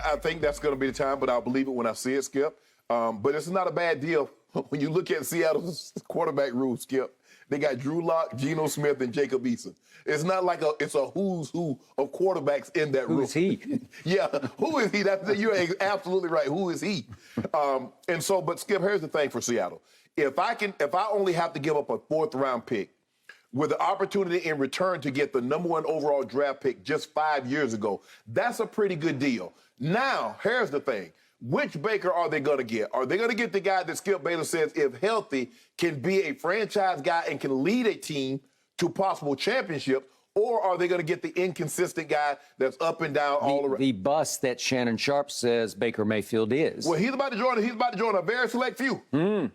I think that's going to be the time, but I'll believe it when I see it, Skip. But it's not a bad deal when you look at Seattle's quarterback room, Skip. They got Drew Lock, Geno Smith, and Jacob Eason. It's not like it's a who's who of quarterbacks in that room. Who is he? Yeah, who is he? You're absolutely right. Who is he? But Skip, here's the thing for Seattle. If I only have to give up a 4th-round pick with the opportunity in return to get the #1 overall draft pick just 5 years ago, that's a pretty good deal. Now, here's the thing. Which Baker are they going to get? Are they going to get the guy that Skip Bayless says, if healthy, can be a franchise guy and can lead a team to possible championships? Or are they going to get the inconsistent guy that's up and down all around? The bust that Shannon Sharpe says Baker Mayfield is. Well, he's about to join a very select few.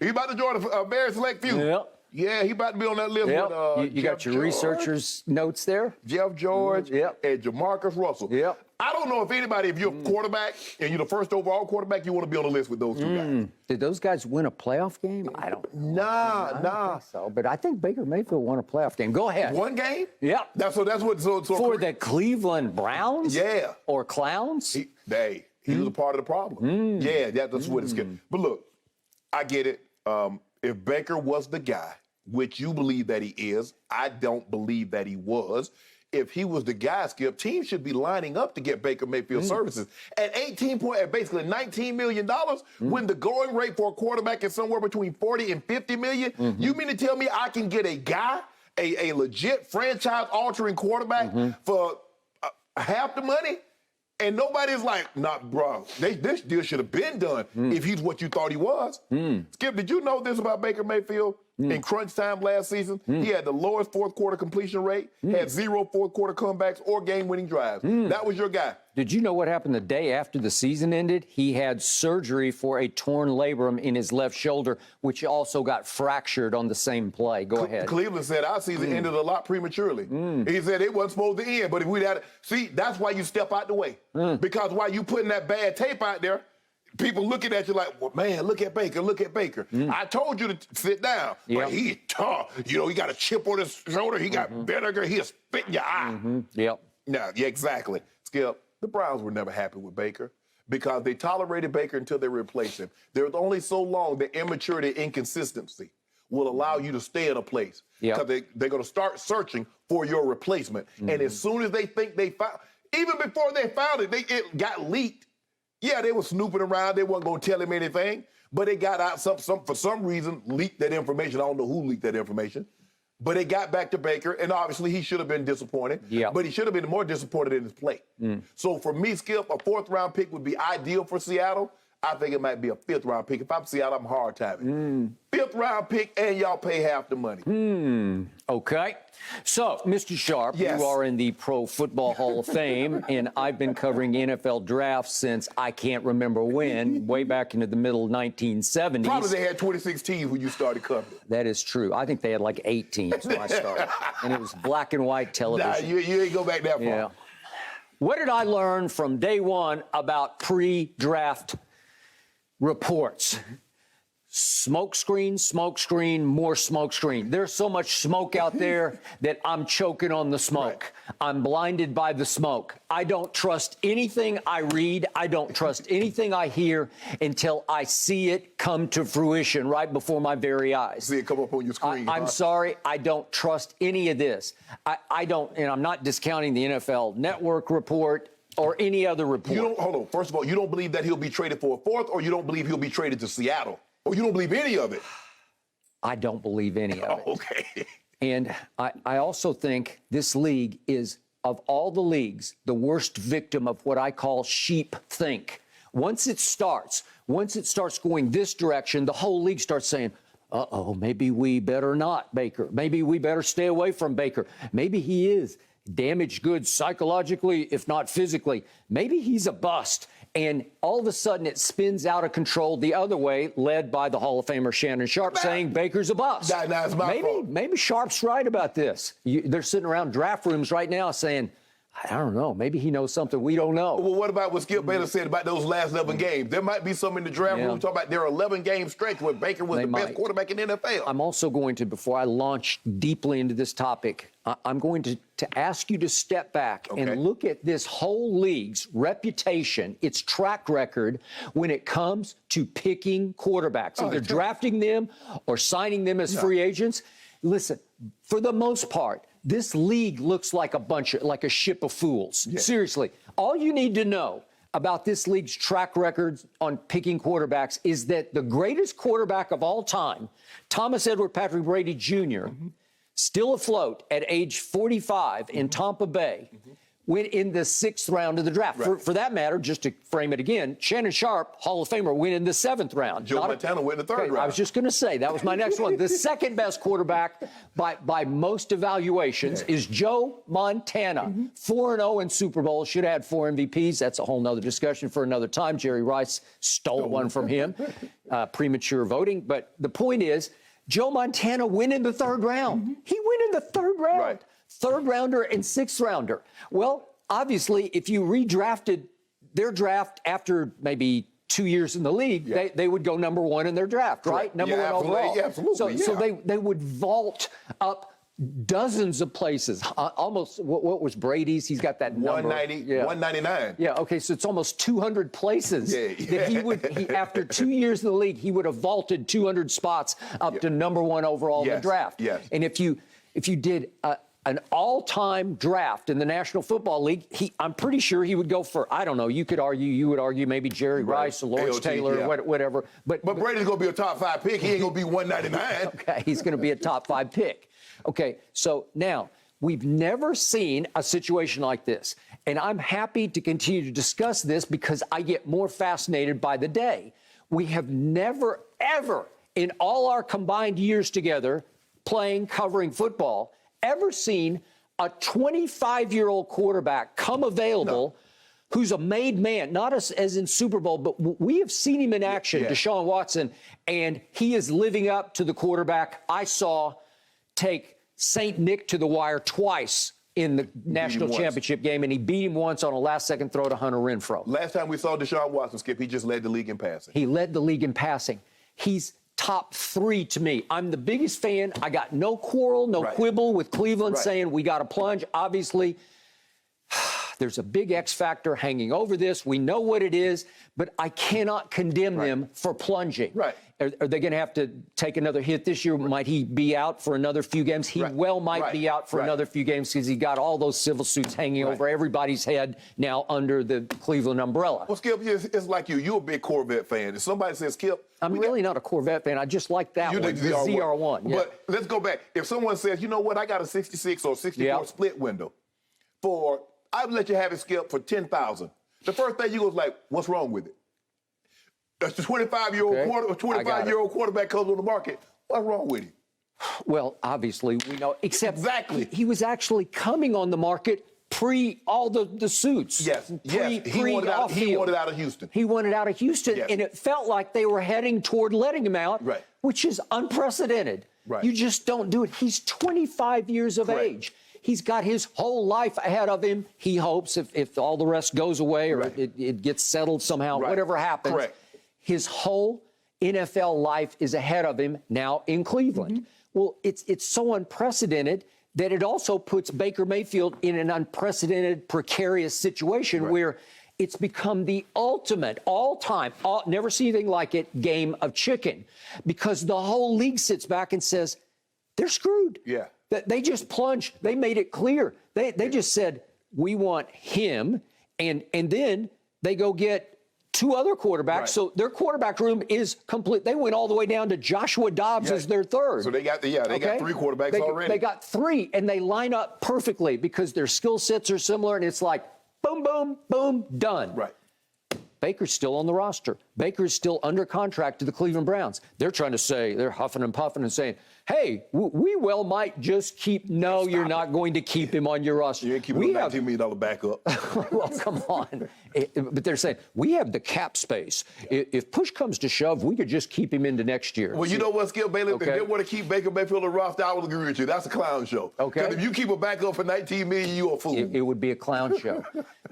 He's about to join a very select few. Yep. Yeah, he's about to be on that list with you got your researchers' notes there? Jeff George and Jamarcus Russell. Yep. I don't know if you're a quarterback and you're the first overall quarterback, you want to be on the list with those two guys. Did those guys win a playoff game? I don't know. Nah. I don't think so, but I think Baker Mayfield won a playoff game. Go ahead. One game? Yeah. That's what. For the Cleveland Browns? Yeah. Or Clowns? He was a part of the problem. Yeah, that's what it's good. But look, I get it. If Baker was the guy, which you believe that he is, I don't believe that he was. If he was the guy, Skip, teams should be lining up to get Baker Mayfield services. At basically $19 million, when the going rate for a quarterback is somewhere between 40 and 50 million, you mean to tell me I can get a guy, a legit franchise-altering quarterback for half the money? And nobody's like, nah, bro, this deal should have been done if he's what you thought he was. Skip, did you know this about Baker Mayfield? In crunch time last season, he had the lowest 4th-quarter completion rate, had 0 4th-quarter comebacks or game-winning drives. That was your guy. Did you know what happened the day after the season ended? He had surgery for a torn labrum in his left shoulder, which also got fractured on the same play. Go ahead. Cleveland said our season ended a lot prematurely. He said it wasn't supposed to end, but if we'd had that's why you step out the way. Because while you putting that bad tape out there, people looking at you like, well, man, look at Baker, look at Baker. I told you to sit down, but he's tough. You know, he got a chip on his shoulder. He got vinegar. He'll spit in your eye. Yep. No, yeah, exactly. Skip, the Browns were never happy with Baker because they tolerated Baker until they replaced him. There was only so long that immaturity and inconsistency will allow you to stay in a place because they're going to start searching for your replacement. And as soon as they think they found, even before they found it, it got leaked. Yeah, they were snooping around. They weren't going to tell him anything. But they got out for some reason, leaked that information. I don't know who leaked that information. But it got back to Baker, and obviously he should have been disappointed. But he should have been more disappointed in his play. So for me, Skip, a 4th-round pick would be ideal for Seattle. I think it might be a 5th-round pick. If I'm Seattle, I'm hard timing. 5th-round pick, and y'all pay half the money. Okay. So, Mr. Sharpe, you are in the Pro Football Hall of Fame, and I've been covering NFL drafts since I can't remember when, way back into the middle 1970s. Probably they had 26 teams when you started covering. That is true. I think they had like 8 teams when I started, and it was black and white television. Nah, you ain't go back that far. Yeah. What did I learn from day one about pre-draft reports? Smoke screen, more smoke screen. There's so much smoke out there that I'm choking on the smoke. I'm blinded by the smoke. I don't trust anything I read. I don't trust anything I hear until I see it come to fruition right before my very eyes. See it come up on your screen. I'm sorry. I don't trust any of this. I don't, and I'm not discounting the NFL Network report or any other report. Hold on. First of all, you don't believe that he'll be traded for a 4th, or you don't believe he'll be traded to Seattle? Or you don't believe any of it? I don't believe any of it. Okay. And I also think this league is, of all the leagues, the worst victim of what I call sheep think. Once it starts going this direction, the whole league starts saying, uh-oh, maybe we better not Baker. Maybe we better stay away from Baker. Maybe he is damaged goods psychologically, if not physically. Maybe he's a bust. And all of a sudden it spins out of control the other way, led by the Hall of Famer Shannon Sharpe saying Baker's a bust. It's my fault. Maybe Sharpe's right about this. They're sitting around draft rooms right now saying, I don't know. Maybe he knows something we don't know. Well, what about what Skip Bayless said about those last 11 games? There might be some in the draft room talking about their 11-game stretch where Baker was the best quarterback in the NFL. I'm also going to, before I launch deeply into this topic, I'm going to ask you to step back and look at this whole league's reputation, its track record when it comes to picking quarterbacks, either drafting them or signing them as free agents. Listen, for the most part, this league looks like like a ship of fools. Yeah. Seriously, all you need to know about this league's track records on picking quarterbacks is that the greatest quarterback of all time, Thomas Edward Patrick Brady Jr., still afloat at age 45 in Tampa Bay, went in the 6th round of the draft. For that matter, just to frame it again, Shannon Sharpe, Hall of Famer, went in the 7th round. Joe Montana went in the 3rd round. I was just going to say, that was my next one. The second best quarterback by most evaluations is Joe Montana. 4-0 in Super Bowl, should have had 4 MVPs. That's a whole nother discussion for another time. Jerry Rice stole one from him. Premature voting. But the point is, Joe Montana went in the 3rd round. He went in the 3rd round. Right. 3rd rounder and 6th rounder. Well, obviously, if you redrafted their draft after maybe 2 years in the league, they would go number 1 in their draft, right? Number 1 overall. Yeah, absolutely. So they would vault up dozens of places. Almost, what was Brady's? He's got that number. 199. Yeah, okay, so it's almost 200 places that he after 2 years in the league, he would have vaulted 200 spots up to number 1 overall in the draft. Yes. And if you did an all-time draft in the National Football League, I'm pretty sure he would go for, I don't know, you would argue maybe Jerry Rice or Lawrence Taylor, whatever. But Brady's going to be a top 5 pick. He ain't going to be 199. Okay, he's going to be a top 5 pick. Okay, so now, we've never seen a situation like this. And I'm happy to continue to discuss this because I get more fascinated by the day. We have never, ever, in all our combined years together, covering football, ever seen a 25-year-old quarterback come available who's a made man, not as in Super Bowl, but we have seen him in action, Deshaun Watson, and he is living up to the quarterback I saw take St. Nick to the wire twice in the national championship game, and he beat him once on a last-second throw to Hunter Renfrow. Last time we saw Deshaun Watson, Skip, he just led the league in passing. He led the league in passing. He's top 3 to me. I'm the biggest fan. I got no quarrel, no quibble with Cleveland saying we got to plunge. Obviously, there's a big X factor hanging over this. We know what it is, but I cannot condemn them for plunging. Are they going to have to take another hit this year? Might he be out for another few games? He well might be out for another few games because he got all those civil suits hanging over everybody's head now under the Cleveland umbrella. Well, Skip, it's like you're a big Corvette fan. If somebody says, Skip, I'm really not a Corvette fan. I just like that one, the ZR1. But let's go back. If someone says, you know what, I got a 66 or 64 split window I'd let you have it, Skip, for $10,000. The first thing you go is like, what's wrong with it? A 25-year-old quarterback comes on the market. What's wrong with him? Well, obviously, we know. Except he was actually coming on the market pre all the suits. He wanted out of Houston. He wanted out of Houston, and it felt like they were heading toward letting him out, which is unprecedented. You just don't do it. He's 25 years of age. He's got his whole life ahead of him. He hopes if all the rest goes away or it gets settled somehow, whatever happens, his whole NFL life is ahead of him now in Cleveland. Well, it's so unprecedented that it also puts Baker Mayfield in an unprecedented, precarious situation where it's become the ultimate, all-time, never seen anything like it, game of chicken. Because the whole league sits back and says, they're screwed. They just plunged. They made it clear. They just said, we want him. And then they go get 2 other quarterbacks. So their quarterback room is complete. They went all the way down to Joshua Dobbs as their 3rd. So they got 3 quarterbacks already. They got 3, and they line up perfectly because their skill sets are similar, and it's like, boom, boom, boom, done. Baker's still on the roster. Baker's still under contract to the Cleveland Browns. They're trying to say, they're huffing and puffing and saying, hey, we well might just keep. No, you're not going to keep him on your roster. You ain't keeping a $19 million backup. Well, come on. But they're saying, we have the cap space. Yeah. If push comes to shove, we could just keep him into next year. Well, you know what, Skip Bayless? Okay. If they want to keep Baker Mayfield on the roster, I will agree with you. That's a clown show. Okay. Because if you keep a backup for $19 million, you're a fool. It would be a clown show.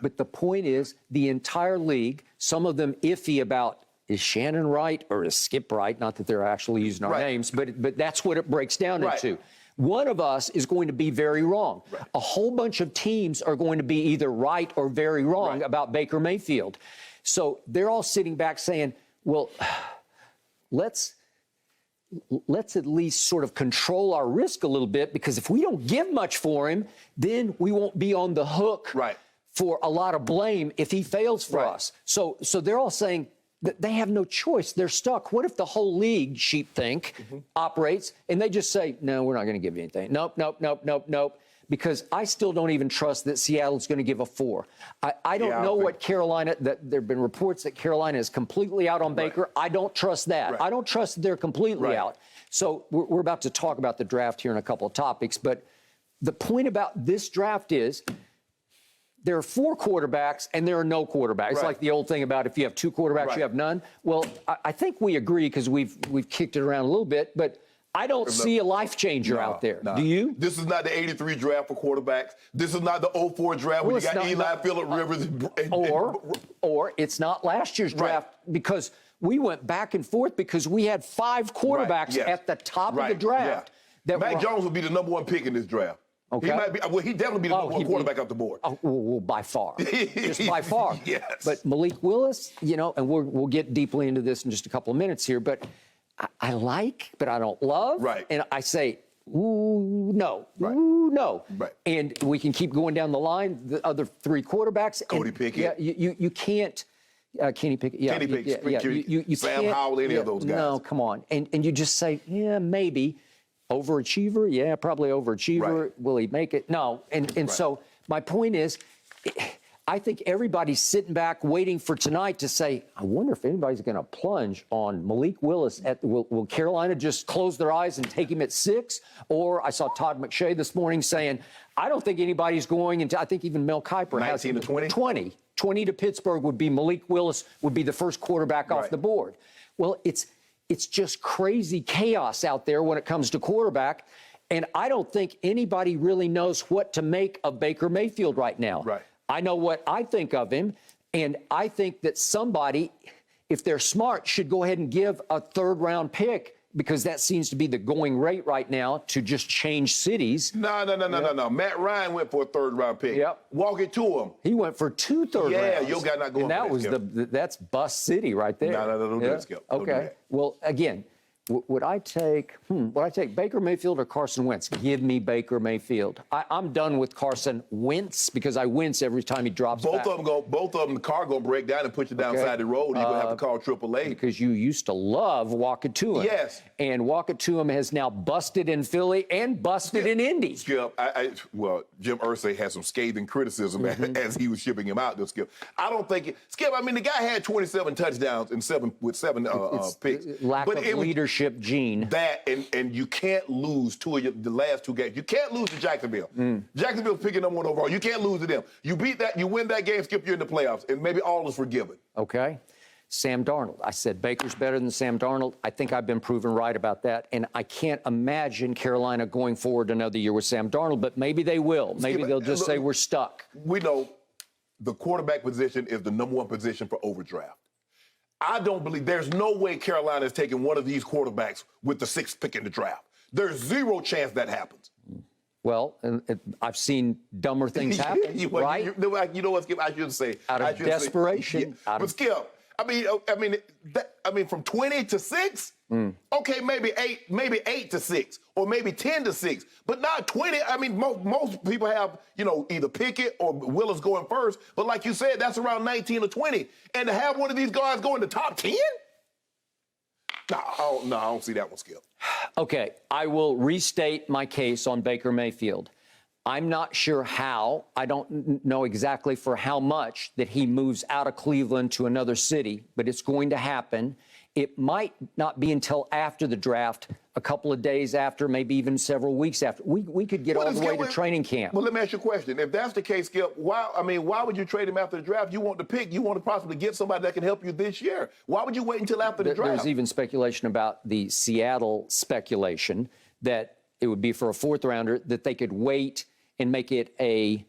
But the point is, the entire league, some of them iffy about, is Shannon right or is Skip right? Not that they're actually using our names, but that's what it breaks down into. One of us is going to be very wrong. A whole bunch of teams are going to be either right or very wrong about Baker Mayfield. So they're all sitting back saying, well, let's at least sort of control our risk a little bit, because if we don't give much for him, then we won't be on the hook for a lot of blame if he fails for us. So they're all saying, they have no choice. They're stuck. What if the whole league, sheep think, operates, and they just say, no, we're not going to give you anything. Nope. Because I still don't even trust that Seattle's going to give a 4. I don't know what Carolina, that there have been reports that Carolina is completely out on Baker. I don't trust that. I don't trust that they're completely out. So we're about to talk about the draft here in a couple of topics. But the point about this draft is, there are 4 quarterbacks and there are no quarterbacks. It's like the old thing about if you have 2 quarterbacks, you have none. Well, I think we agree, because we've kicked it around a little bit, but I don't see a life changer out there. Do you? This is not the 83 draft for quarterbacks. This is not the 04 draft where you got Eli, Phillip Rivers. Or it's not last year's draft, because we went back and forth because we had 5 quarterbacks at the top of the draft. Mac Jones will be the #1 pick in this draft. Okay. He might be. Well, he definitely be the #1 quarterback off the board. Well, by far, just by far. Yes. But Malik Willis, and we'll get deeply into this in just a couple of minutes here. But I like, but I don't love. And I say, ooh, no, ooh, no. And we can keep going down the line. The other 3 quarterbacks. Cody Pickett. Yeah, you can't. Kenny Pickett. Kenny Pickett. You Sam can't, Howell, any of those guys. No, come on. And you just say, yeah, maybe. Overachiever? Yeah, probably overachiever. Will he make it? No. And so my point is, I think everybody's sitting back waiting for tonight to say, I wonder if anybody's going to plunge on Malik Willis. Will Carolina just close their eyes and take him at 6? Or I saw Todd McShay this morning saying, I don't think anybody's going into, I think even Mel Kiper has 19 to 20? 20 to Pittsburgh would be Malik Willis, would be the first quarterback off the board. Well, it's just crazy chaos out there when it comes to quarterback. And I don't think anybody really knows what to make of Baker Mayfield right now. I know what I think of him. And I think that somebody, if they're smart, should go ahead and give a 3rd-round pick, because that seems to be the going rate right now, to just change cities. No. Matt Ryan went for a 3rd-round pick. Walk it to him. He went for 2 3rd rounds. Your guy not going and that for was that's bust city right there. No, don't do that, Skip. Don't do that. Well, again, would I take Baker Mayfield or Carson Wentz? Give me Baker Mayfield. I'm done with Carson Wentz, because I wince every time he drops back. Both of them, the car going to break down and put you downside the road. You're going to have to call AAA. Because you used to love Wakatuam. Yes. And Wakatuam has now busted in Philly and busted in Indy. Skip, Jim Irsay had some scathing criticism as he was shipping him out. Skip, I don't think Skip. I mean, the guy had 27 touchdowns and 7 picks. Lack of leadership gene. That and you can't lose the last 2 games. You can't lose to Jacksonville. Jacksonville's picking #1 overall. You can't lose to them. You beat that, you win that game, Skip, you're in the playoffs, and maybe all is forgiven. Okay. Sam Darnold. I said Baker's better than Sam Darnold. I think I've been proven right about that. And I can't imagine Carolina going forward another year with Sam Darnold, but maybe they will. Maybe they'll just say we're stuck. We know the quarterback position is the #1 position for overdraft. I don't believe there's no way Carolina is taking one of these quarterbacks with the 6th pick in the draft. There's 0 chance that happens. Well, I've seen dumber things happen, right? You know what, Skip? I should say out of desperation. But Skip, I mean, from 20 to 6. Okay, maybe 8 to 6, or maybe 10 to 6, but not 20. I mean, most people have, either Pickett or Willis going first. But like you said, that's around 19 or 20. And to have one of these guys go in the top 10? No, I don't see that one, Skip. Okay, I will restate my case on Baker Mayfield. I'm not sure how. I don't know exactly for how much that he moves out of Cleveland to another city, but it's going to happen. It might not be until after the draft, a couple of days after, maybe even several weeks after. We could get all the way to training camp. Well, let me ask you a question. If that's the case, Skip, why would you trade him after the draft? You want to pick. You want to possibly get somebody that can help you this year. Why would you wait until after the draft? There's even speculation about the Seattle speculation that it would be for a fourth rounder, that they could wait and make it a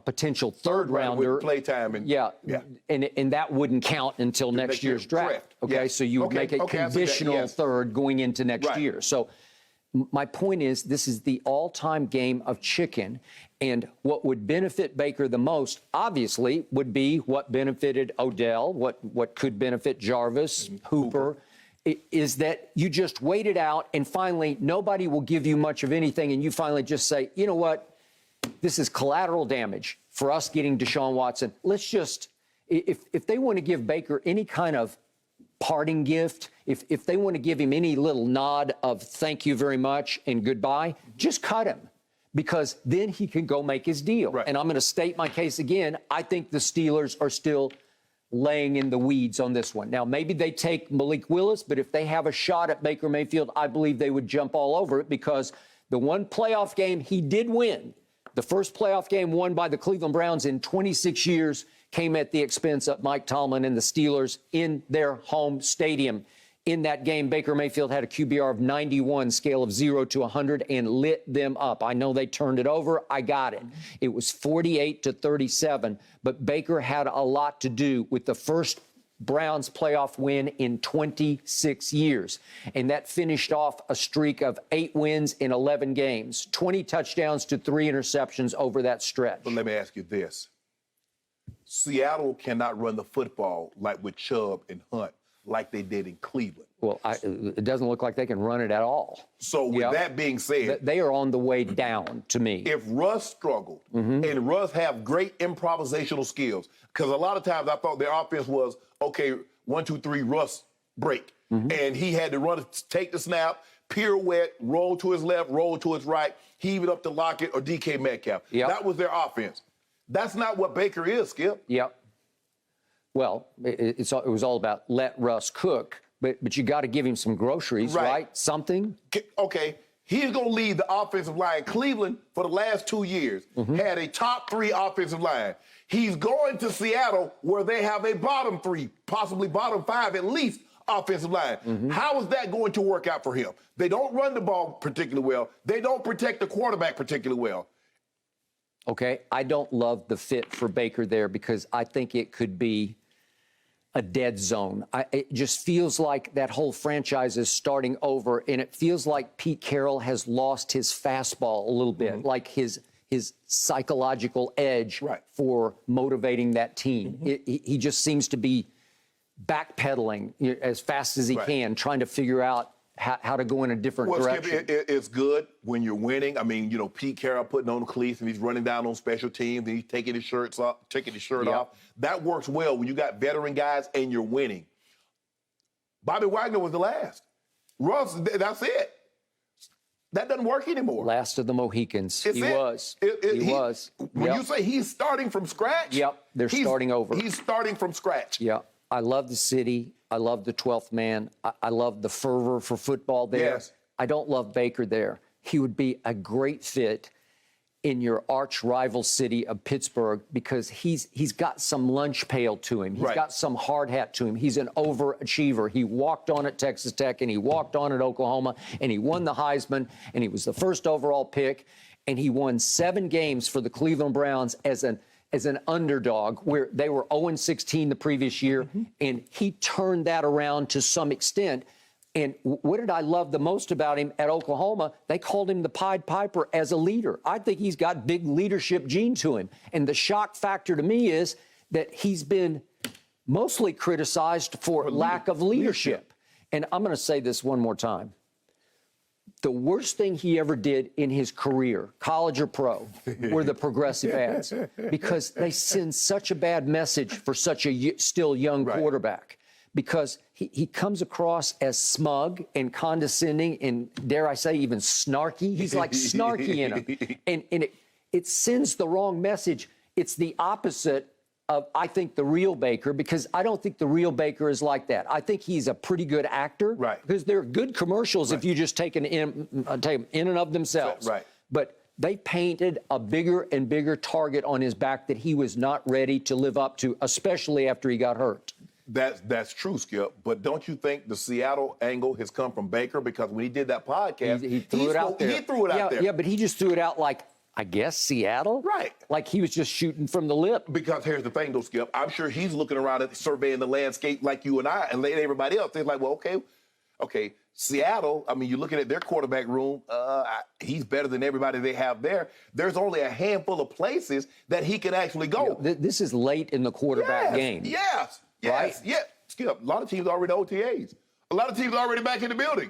potential third rounder with playtime and that wouldn't count until next year's draft. Okay, so you would make a conditional third going into next year. So my point is, this is the all-time game of chicken, and what would benefit Baker the most, obviously, would be what benefited Odell, what could benefit Jarvis, Hooper. Is that you just wait it out, and finally nobody will give you much of anything, and you finally just say, you know what? This is collateral damage for us getting Deshaun Watson. Let's just, if they want to give Baker any kind of parting gift, if they want to give him any little nod of thank you very much and goodbye, just cut him, because then he can go make his deal. Right. And I'm going to state my case again. I think the Steelers are still laying in the weeds on this one. Now, maybe they take Malik Willis, but if they have a shot at Baker Mayfield, I believe they would jump all over it, because the one playoff game he did win, the first playoff game won by the Cleveland Browns in 26 years, came at the expense of Mike Tomlin and the Steelers in their home stadium. In that game, Baker Mayfield had a QBR of 91, scale of 0 to 100, and lit them up. I know they turned it over. I got it. It was 48-37, but Baker had a lot to do with the first Browns playoff win in 26 years. And that finished off a streak of 8 wins in 11 games, 20 touchdowns to 3 interceptions over that stretch. But let me ask you this. Seattle cannot run the football like with Chubb and Hunt like they did in Cleveland. Well, it doesn't look like they can run it at all. So with that being said, they are on the way down to me. If Russ struggled and Russ have great improvisational skills, because a lot of times I thought their offense was, okay, 1, 2, 3, Russ break. And he had to run, take the snap, pirouette, roll to his left, roll to his right, heave it up to Lockett or DK Metcalf. That was their offense. That's not what Baker is, Skip. Yep. Well, it was all about let Russ cook, but you got to give him some groceries, right? Something. Okay. He's going to lead the offensive line. Cleveland, for the last 2 years, had a top 3 offensive line. He's going to Seattle, where they have a bottom 3, possibly bottom 5 at least, offensive line. How is that going to work out for him? They don't run the ball particularly well. They don't protect the quarterback particularly well. Okay, I don't love the fit for Baker there, because I think it could be a dead zone. It just feels like that whole franchise is starting over, and it feels like Pete Carroll has lost his fastball a little bit, like his psychological edge for motivating that team. He just seems to be backpedaling as fast as he can, trying to figure out how to go in a different direction. It's good when you're winning. I mean, you know, Pete Carroll putting on the cleats and he's running down on special teams and he's taking his shirt off. That works well when you got veteran guys and you're winning. Bobby Wagner was the last. Russ, that's it. That doesn't work anymore. Last of the Mohicans. He was. When you say he's starting from scratch? They're starting over. He's starting from scratch. I love the city. I love the 12th man. I love the fervor for football there. I don't love Baker there. He would be a great fit in your arch rival city of Pittsburgh, because he's got some lunch pail to him. He's got some hard hat to him. He's an overachiever. He walked on at Texas Tech, and he walked on at Oklahoma, and he won the Heisman, and he was the first overall pick, and he won 7 games for the Cleveland Browns as an underdog, where they were 0-16 the previous year, and he turned that around to some extent. And what did I love the most about him at Oklahoma? They called him the Pied Piper as a leader. I think he's got big leadership gene to him. And the shock factor to me is that he's been mostly criticized for lack of leadership. And I'm going to say this one more time. The worst thing he ever did in his career, college or pro, were the progressive ads, because they send such a bad message for such a still young quarterback, because he comes across as smug and condescending and, dare I say, even snarky. He's like snarky in him. And it sends the wrong message. It's the opposite of, I think, the real Baker, because I don't think the real Baker is like that. I think he's a pretty good actor. Right. Because they're good commercials if you just take them in and of themselves. Right. But they painted a bigger and bigger target on his back that he was not ready to live up to, especially after he got hurt. That's true, Skip. But don't you think the Seattle angle has come from Baker? Because when he did that podcast, He threw it out there. He threw it out there. Yeah, but he just threw it out like, I guess, Seattle? Right. Like he was just shooting from the lip. Because here's the thing, though, Skip. I'm sure he's looking around at surveying the landscape like you and I and everybody else. They're like, well, okay, Seattle, I mean, you're looking at their quarterback room. He's better than everybody they have there. There's only a handful of places that he can actually go. This is late in the quarterback game. Yes. Right? Yeah. Skip, a lot of teams already OTAs. A lot of teams already back in the building.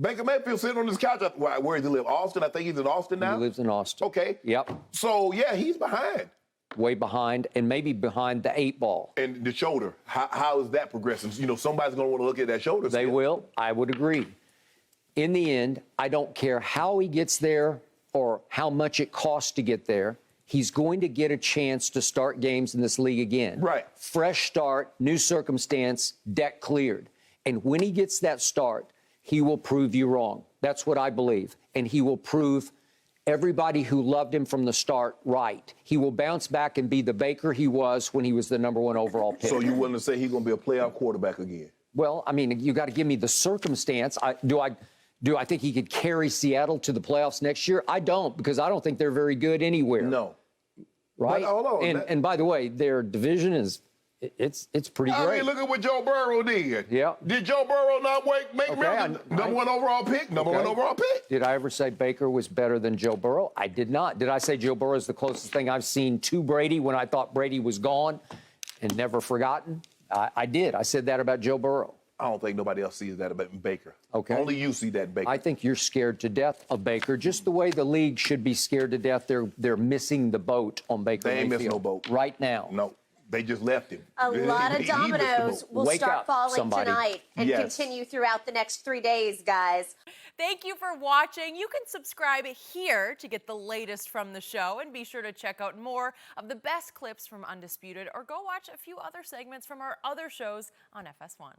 Baker Mayfield sitting on his couch. Where does he live? Austin? I think he's in Austin now. He lives in Austin. Okay. Yep. So, yeah, he's behind. Way behind, and maybe behind the 8 ball. And the shoulder, how is that progressing? You know, somebody's going to want to look at that shoulder. They will. I would agree. In the end, I don't care how he gets there or how much it costs to get there. He's going to get a chance to start games in this league again. Right. Fresh start, new circumstance, deck cleared. And when he gets that start, he will prove you wrong. That's what I believe. And he will prove everybody who loved him from the start right. He will bounce back and be the Baker he was when he was the #1 overall pick. So you willing to say he's going to be a playoff quarterback again? Well, I mean, you got to give me the circumstance. Do I think he could carry Seattle to the playoffs next year? I don't, because I don't think they're very good anywhere. No. Right? But hold on. And by the way, their division is it's pretty great. I mean, look at what Joe Burrow did. Yeah. Did Joe Burrow not make Okay, #1 overall pick? Number one overall pick. Did I ever say Baker was better than Joe Burrow? I did not. Did I say Joe Burrow is the closest thing I've seen to Brady when I thought Brady was gone and never forgotten? I did. I said that about Joe Burrow. I don't think nobody else sees that about Baker. Okay. Only you see that in Baker. I think you're scared to death of Baker, just the way the league should be scared to death. They're missing the boat on Baker They ain't Mayfield missing no boat. right now. No, they just left him. A lot of He missed the dominoes boat. will Wake start up, falling somebody. tonight and Yes. continue throughout the next 3 days, guys. Thank you for watching. You can subscribe here to get the latest from the show, and be sure to check out more of the best clips from Undisputed, or go watch a few other segments from our other shows on FS1.